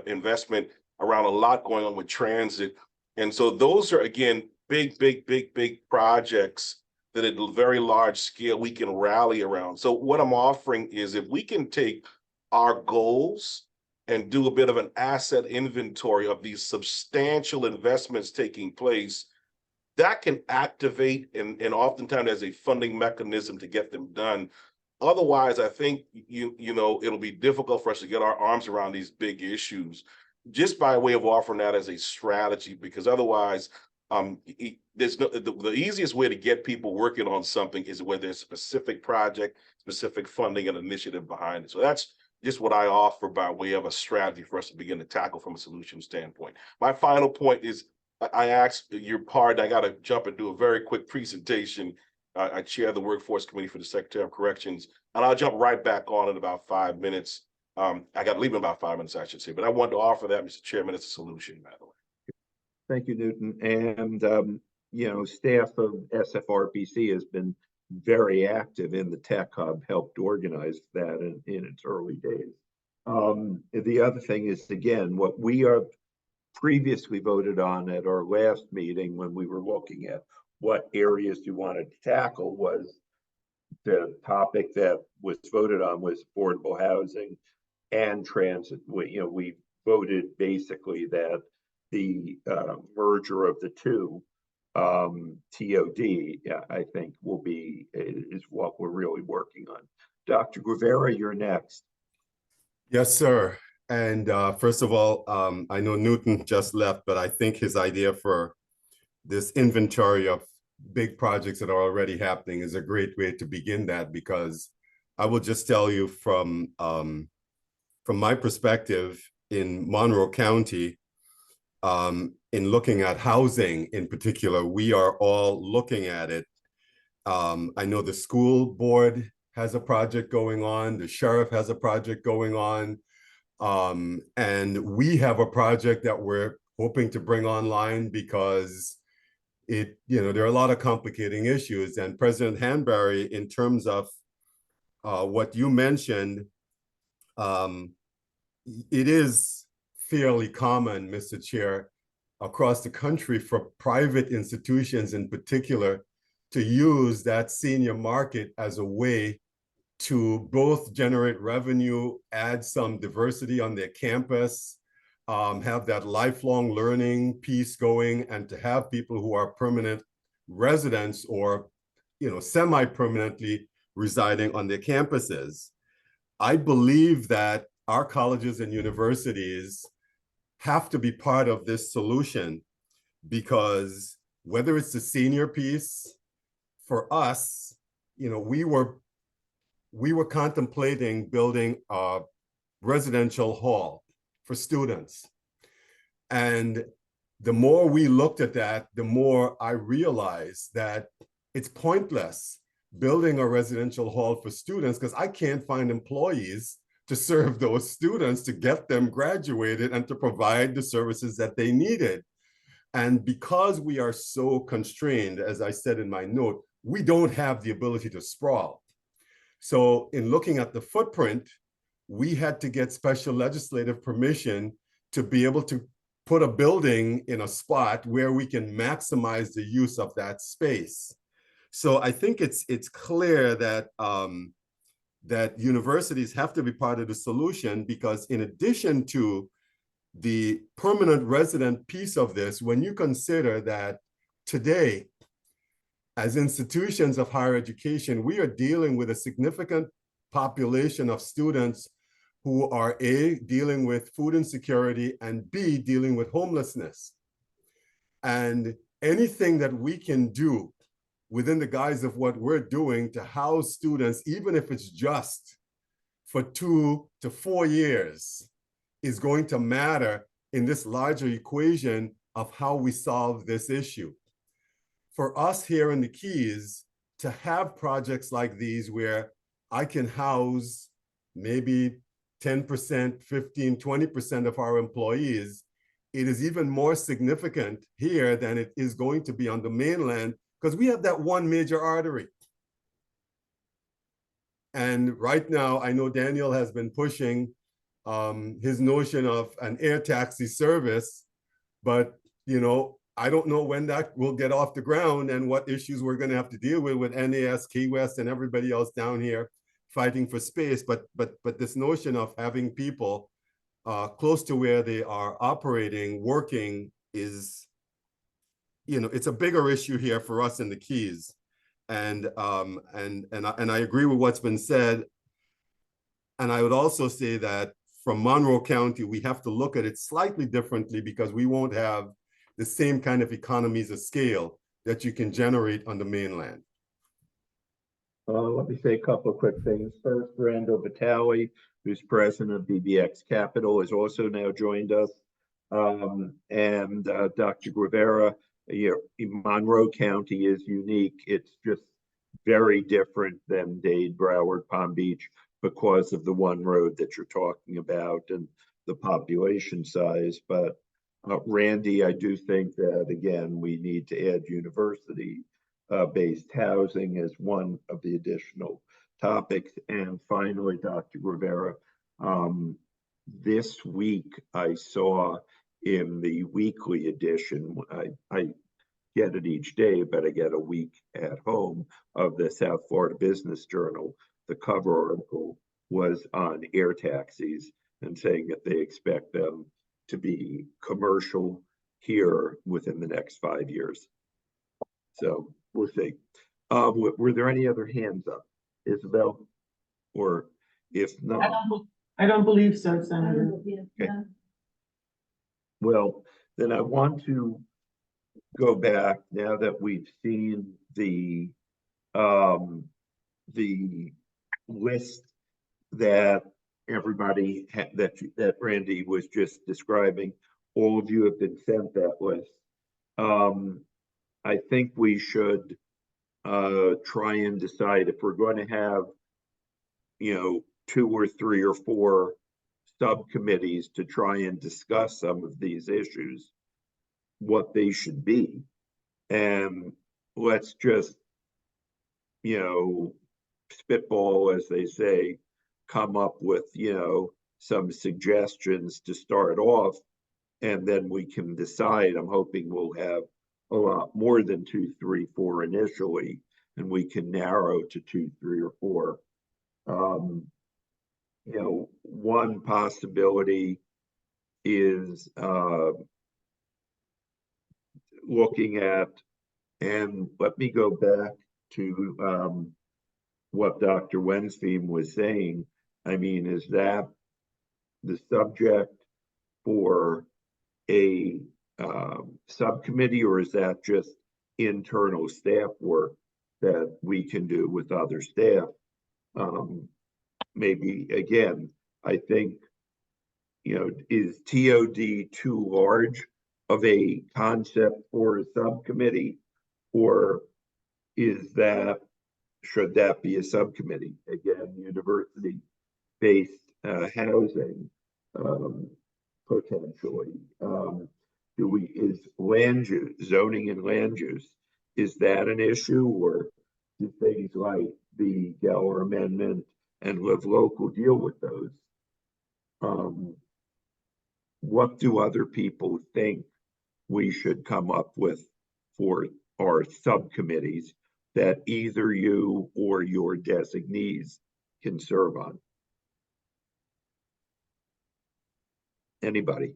S4: investment around a lot going on with transit. And so those are, again, big projects that at a very large scale we can rally around. So what I'm offering is, if we can take our goals and do a bit of an asset inventory of these substantial investments taking place, that can activate and oftentimes as a funding mechanism to get them done. Otherwise, I think it'll be difficult for us to get our arms around these big issues, just by way of offering that as a strategy, because otherwise There's no, the easiest way to get people working on something is when there's a specific project, specific funding and initiative behind it. So that's just what I offer by way of a strategy for us to begin to tackle from a solution standpoint. My final point is I asked your pardon, I got to jump and do a very quick presentation. I chair the Workforce Committee for the Secretary of Corrections, and I'll jump right back on in about 5 minutes. I got to leave in about 5 minutes, I should say, but I wanted to offer that, Mr. Chairman, as a solution, by the way.
S2: Thank you, Newton. And, you know, staff of SFRPC has been very active in the Tech Hub, helped organize that in its early days. The other thing is, again, what we are previously voted on at our last meeting when we were looking at what areas you wanted to tackle was the topic that was voted on was affordable housing and transit. We voted basically that the merger of the two, TOD, I think is what we're really working on. Dr. Guevara, you're next.
S11: Yes, sir. And first of all, I know Newton just left, but I think his idea for this inventory of big projects that are already happening is a great way to begin that, because I will just tell you from my perspective in Monroe County, in looking at housing in particular, we are all looking at it. I know the school board has a project going on, the sheriff has a project going on, and we have a project that we're hoping to bring online because there are a lot of complicating issues. And President Hanbury, in terms of what you mentioned, it is fairly common, Mr. Chair, across the country for private institutions in particular to use that senior market as a way to both generate revenue, add some diversity on their campus, have that lifelong learning piece going, and to have people who are permanent residents or semi-permanently residing on their campuses. I believe that our colleges and universities have to be part of this solution, because whether it's the senior piece, for us, we were contemplating building a residential hall for students. And the more we looked at that, the more I realized that it's pointless building a residential hall for students, because I can't find employees to serve those students, to get them graduated and to provide the services that they needed. And because we are so constrained, as I said in my note, we don't have the ability to sprawl. So in looking at the footprint, we had to get special legislative permission to be able to put a building in a spot where we can maximize the use of that space. So I think it's clear that that universities have to be part of the solution, because in addition to the permanent resident piece of this, when you consider that today, as institutions of higher education, we are dealing with a significant population of students who are A, dealing with food insecurity, and B, dealing with homelessness. And anything that we can do within the guise of what we're doing to house students, even if it's just for 2 to 4 years, is going to matter in this larger equation of how we solve this issue. For us here in the Keys, to have projects like these where I can house maybe 10%, 15, 20% of our employees, it is even more significant here than it is going to be on the mainland, because we have that one major artery. And right now, I know Daniel has been pushing his notion of an air taxi service, but I don't know when that will get off the ground and what issues we're going to have to deal with NAS, Key West, and everybody else down here fighting for space. But this notion of having people close to where they are operating, working, is, it's a bigger issue here for us in the Keys. And I agree with what's been said. And I would also say that from Monroe County, we have to look at it slightly differently, because we won't have the same kind of economies of scale that you can generate on the mainland.
S2: Let me say a couple of quick things. First, Brando Vitale, who's president of BBX Capital, has also now joined us. And Dr. Guevara, Monroe County is unique. It's just very different than Dade, Broward, Palm Beach because of the one road that you're talking about and the population size. But Randy, I do think that, again, we need to add university-based housing as one of the additional topics. And finally, Dr. Rivera, this week I saw in the weekly edition, I get it each day, but I get a week at home of the South Florida Business Journal. The cover article was on air taxis and saying that they expect them to be commercial here within the next 5 years. So we'll see. Were there any other hands up, Isabel? Or if not,
S1: I don't believe so, Senator.
S2: okay. Well, then I want to go back now that we've seen the list that everybody that Randy was just describing. All of you have been sent that list. I think we should try and decide if we're going to have, 2 or 3 or 4 subcommittees to try and discuss some of these issues, what they should be. And let's just, spitball, as they say, come up with, some suggestions to start off, and then we can decide. I'm hoping we'll have a lot more than 2, 3, 4 initially, and we can narrow to 2, 3, or 4. One possibility is looking at, and let me go back to what Dr. Wensfein was saying. I mean, is that the subject for a subcommittee, or is that just internal staff work that we can do with other staff? Maybe, again, I think, is TOD too large of a concept for a subcommittee, or should that be a subcommittee? Again, university-based housing, potentially. Is land use, zoning and land use, is that an issue, or do things like the Geller Amendment and Live Local deal with those? What do other people think we should come up with for our subcommittees that either you or your designees can serve on? Anybody?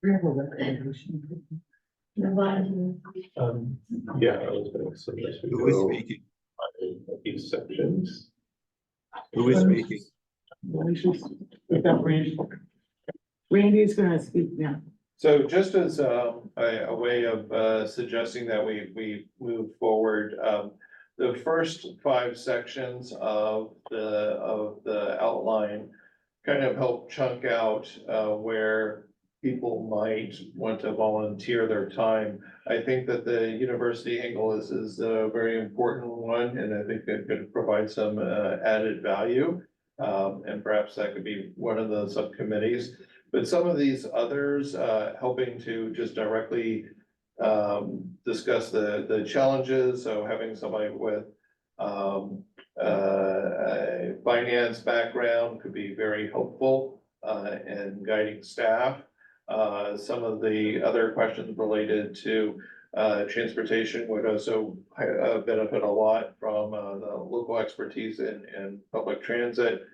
S1: We have a recommendation.
S7: Yeah, I was gonna suggest we
S2: Who is
S7: go
S2: speaking?
S7: by these sections.
S2: Who is speaking?
S1: Randy's gonna speak now.
S7: So just as a way of suggesting that we move forward, the first 5 sections of the outline kind of help chunk out where people might want to volunteer their time. I think that the university angle is a very important one, and I think it could provide some added value. And perhaps that could be one of the subcommittees. But some of these others, helping to just directly discuss the challenges, so having somebody with a finance background could be very helpful in guiding staff. Some of the other questions related to transportation would also benefit a lot from the local expertise in public transit.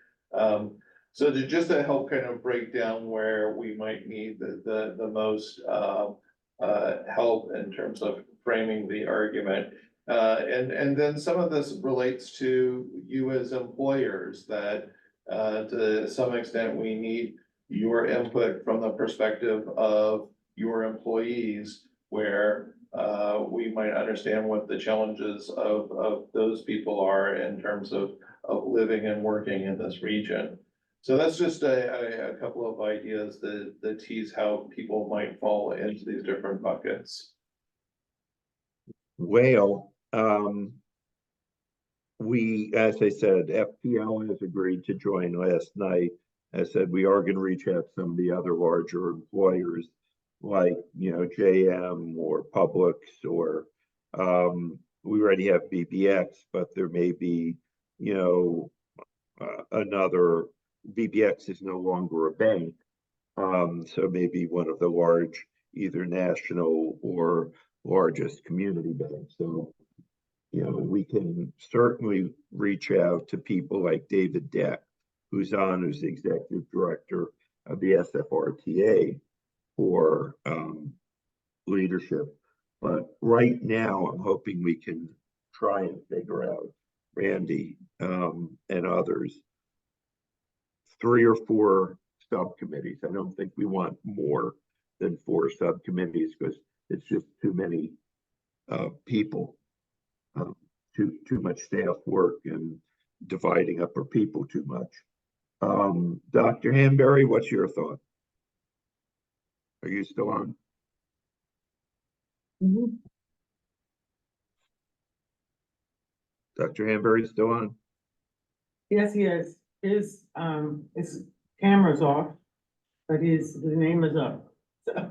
S7: So just to help kind of break down where we might need the most help in terms of framing the argument. And then some of this relates to you as employers, that to some extent we need your input from the perspective of your employees, where we might understand what the challenges of those people are in terms of living and working in this region. So that's just a couple of ideas that tease how people might fall into these different buckets.
S2: Well, as I said, FPL has agreed to join last night. As I said, we are going to reach out to some of the other larger employers like, JM or Publix or, we already have BBX, but there may be, another, BBX is no longer a bank. So maybe one of the large, either national or largest community banks. So, we can certainly reach out to people like David Deck, who's the executive director of the SFRTA for leadership. But right now, I'm hoping we can try and figure out, Randy and others, 3 or 4 subcommittees. I don't think we want more than 4 subcommittees because it's just too many people, too much staff work and dividing up our people too much. Dr. Hanbury, what's your thought? Are you still on? Dr. Hanbury still on?
S1: Yes, he is. His camera's off, but his name is up. So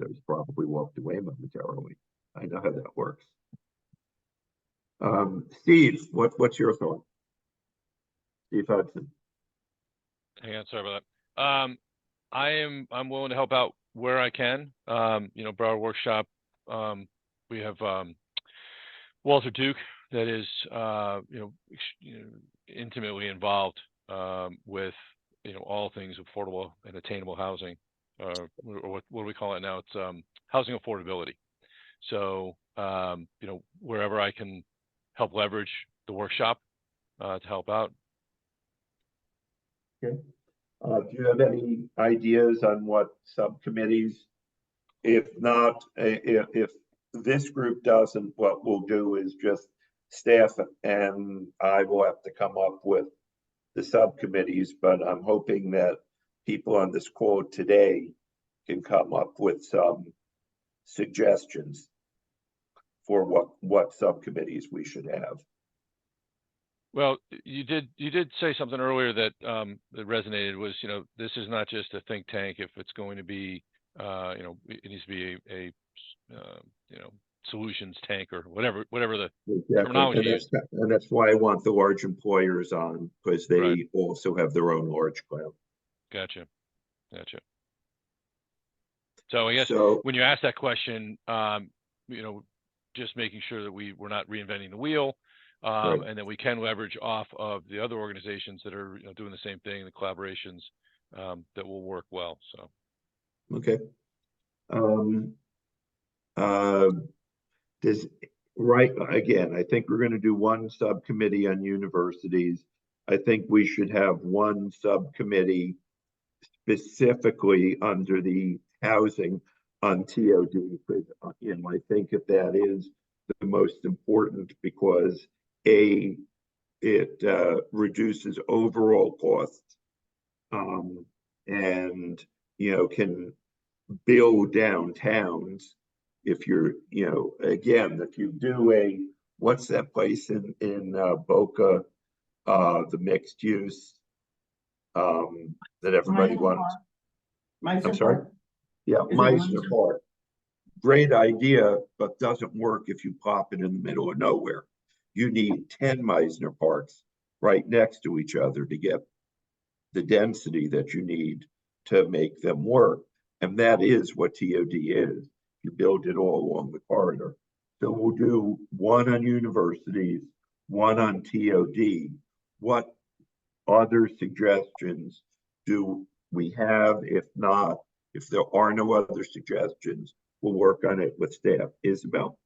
S2: So he's probably walked away momentarily. I know how that works. Steve, what's your thought? Steve Hudson.
S6: Hang on, sorry about that. I'm willing to help out where I can. Broward Workshop, we have Walter Duke that is intimately involved with all things affordable and attainable housing, or what do we call it now? It's housing affordability. So wherever I can help leverage the workshop to help out.
S2: Okay. Do you have any ideas on what subcommittees? If not, if this group doesn't, what we'll do is just staff and I will have to come up with the subcommittees, but I'm hoping that people on this call today can come up with some suggestions for what subcommittees we should have.
S6: Well, you did say something earlier that that resonated was, this is not just a think tank. If it's going to be, it needs to be a solutions tank or whatever the terminology is.
S2: And that's why I want the large employers on, because they also have their own large cloud.
S6: Gotcha. So I guess when you ask that question, just making sure that we're not reinventing the wheel. And then we can leverage off of the other organizations that are doing the same thing, the collaborations that will work well. So,
S2: okay. Again, I think we're going to do one subcommittee on universities. I think we should have one subcommittee specifically under the housing on TOD, because I think that is the most important, because it reduces overall costs, and can build downtowns. If you're, again, if you do what's that place in Boca, the mixed use that everybody wants. I'm sorry. Yeah, Meisner Park. Great idea, but doesn't work if you pop it in the middle of nowhere. You need 10 Meisner Parks right next to each other to get the density that you need to make them work. And that is what TOD is. You build it all along the corridor. So we'll do one on universities, one on TOD. What other suggestions do we have? If not, if there are no other suggestions, we'll work on it with staff. Isabel?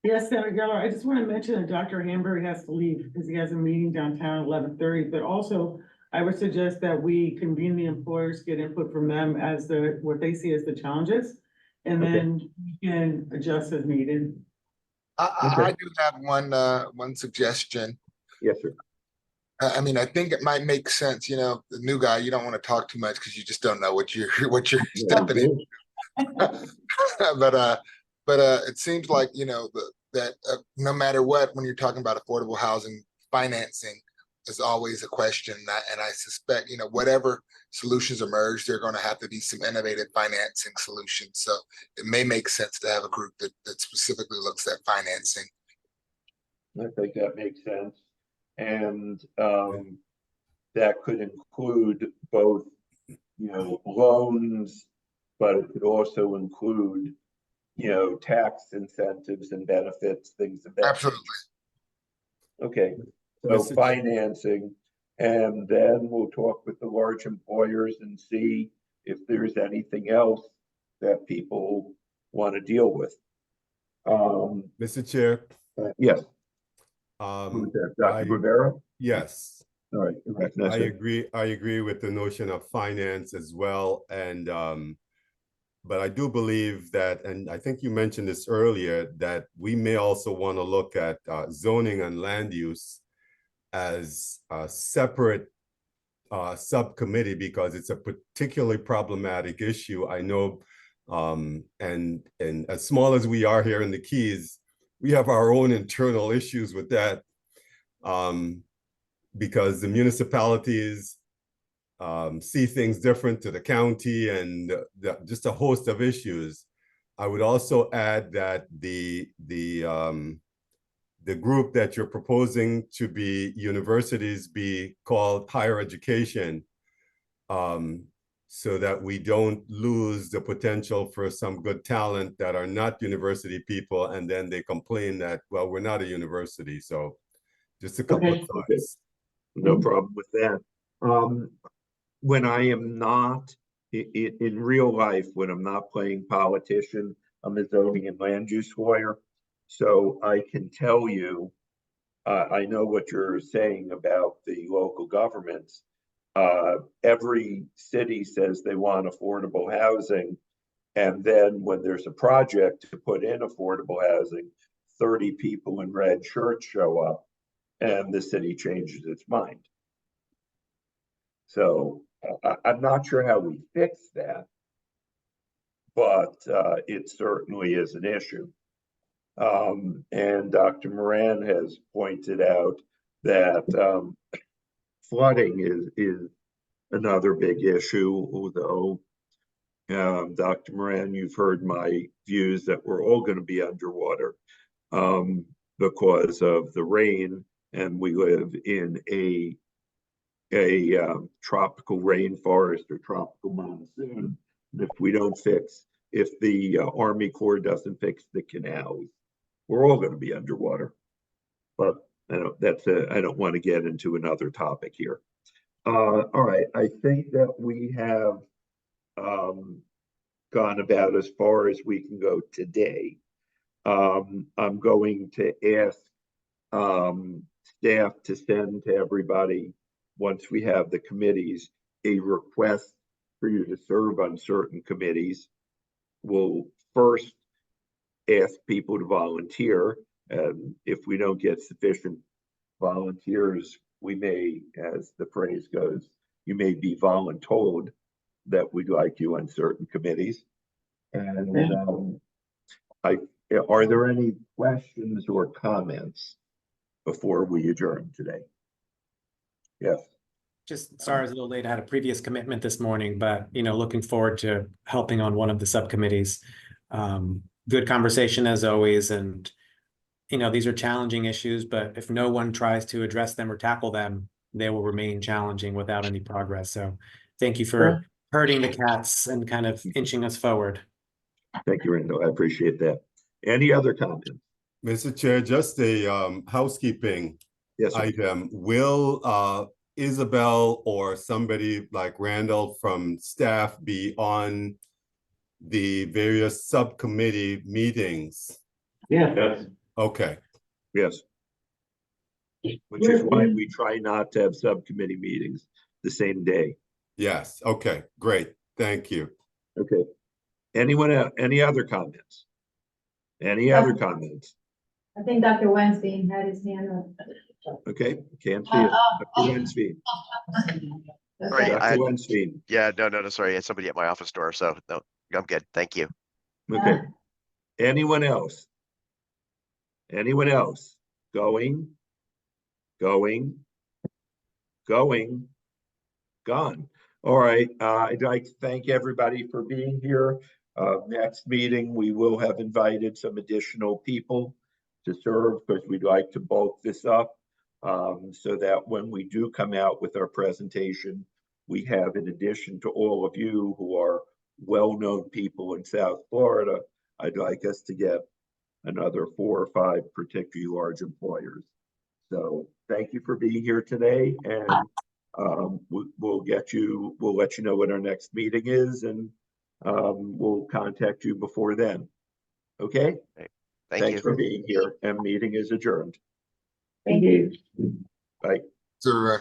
S1: Yes, Senator Geller, I just want to mention that Dr. Hanbury has to leave because he has a meeting downtown at 11:30, but also I would suggest that we convene the employers, get input from them as what they see as the challenges. And then we can adjust as needed.
S12: I do have one suggestion.
S2: Yes, sir.
S12: I mean, I think it might make sense, you know, the new guy, you don't want to talk too much because you just don't know what you're stepping in. But it seems like, you know, that no matter what, when you're talking about affordable housing financing is always a question. And I suspect, you know, whatever solutions emerge, there are going to have to be some innovative financing solutions. So it may make sense to have a group that specifically looks at financing.
S2: I think that makes sense. And that could include both, you know, loans, but it could also include, you know, tax incentives and benefits, things of that.
S12: Absolutely.
S2: Okay, so financing, and then we'll talk with the large employers and see if there's anything else that people want to deal with.
S11: Mr. Chair.
S2: Yes.
S11: Dr.
S2: Rivera?
S11: Yes.
S2: All right.
S11: I agree with the notion of finance as well. And but I do believe that, and I think you mentioned this earlier, that we may also want to look at zoning and land use as a separate subcommittee, because it's a particularly problematic issue. I know, and as small as we are here in the Keys, we have our own internal issues with that, because the municipalities see things different to the county, and just a host of issues. I would also add that the group that you're proposing to be universities be called higher education, so that we don't lose the potential for some good talent that are not university people, and then they complain that, well, we're not a university. So just a couple of thoughts.
S2: No problem with that. When I am not in real life, when I'm not playing politician, I'm a zoning and land use lawyer. So I can tell you, I know what you're saying about the local governments. Every city says they want affordable housing. And then when there's a project to put in affordable housing, 30 people in red shirts show up and the city changes its mind. So I'm not sure how we fix that, but it certainly is an issue. And Dr. Moran has pointed out that flooding is another big issue, although Dr. Moran, you've heard my views that we're all going to be underwater because of the rain, and we live in a tropical rainforest or tropical monsoon. And if the Army Corps doesn't fix the canals, we're all going to be underwater. But I don't want to get into another topic here. All right, I think that we have gone about as far as we can go today. I'm going to ask staff to send to everybody, once we have the committees, a request for you to serve on certain committees. We'll first ask people to volunteer. If we don't get sufficient volunteers, we may, as the phrase goes, you may be voluntold that we'd like you on certain committees. And are there any questions or comments before we adjourn today? Yes.
S13: Just sorry, I was a little late. I had a previous commitment this morning, but looking forward to helping on one of the subcommittees. Good conversation as always, and these are challenging issues, but if no one tries to address them or tackle them, they will remain challenging without any progress. So thank you for herding the cats and kind of inching us forward.
S2: Thank you, Randall. I appreciate that. Any other comments?
S11: Mr. Chair, just a housekeeping item. Will Isabel or somebody like Randall from staff be on the various subcommittee meetings?
S1: Yes.
S11: Okay.
S2: Yes. Which is why we try not to have subcommittee meetings, the same day.
S11: Yes, okay, great, thank you.
S2: Okay. Anyone, any other comments? Any other comments?
S3: I think Dr. Weinstein had his hand up.
S2: Okay, can't see it. Dr. Weinstein.
S9: Sorry, I
S2: Dr.
S9: had,
S2: Weinstein.
S9: yeah, no, sorry, I had somebody at my office door, so no, I'm good, thank you.
S2: Okay. Anyone else? Anyone else? Going? Going? Going? Gone. All right, I'd like to thank everybody for being here. Next meeting, we will have invited some additional people to serve because we'd like to bulk this up so that when we do come out with our presentation, we have, in addition to all of you who are well-known people in South Florida, I'd like us to get another 4 or 5 particularly large employers. So thank you for being here today, and we'll let you know when our next meeting is, and we'll contact you before then. Okay?
S9: Thank
S2: Thanks
S9: you.
S2: for being here, and meeting is adjourned.
S1: Thank you.
S2: Bye.
S12: So,